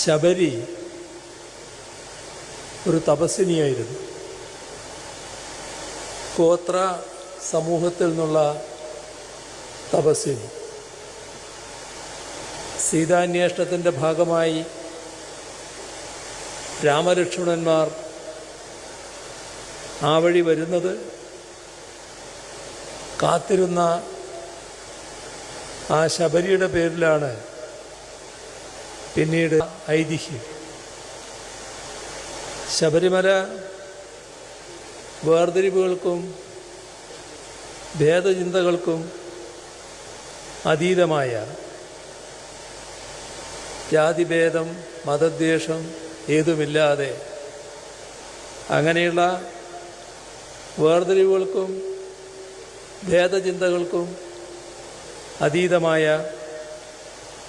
ശബരി ഒരു തപസ്വിനിയായിരുന്നു. ഗോത്ര സമൂഹത്തിൽ നിന്നുള്ള തപസ്വിനി. സീതാന്വേഷണത്തിൻ്റെ ഭാഗമായി രാമലക്ഷ്മണന്മാർ ആ വഴി വരുന്നത് കാത്തിരുന്ന ആ ശബരിയുടെ പേരിലാണ് പിന്നീട് ഐതിഹ്യം. ശബരിമല വേർതിരിവുകൾക്കും ഭേദചിന്തകൾക്കും അതീതമായ, ജാതിഭേദം മതദ്വേഷം ഏതുമില്ലാതെ അങ്ങനെയുള്ള വേർതിരിവുകൾക്കും ഭേദചിന്തകൾക്കും അതീതമായ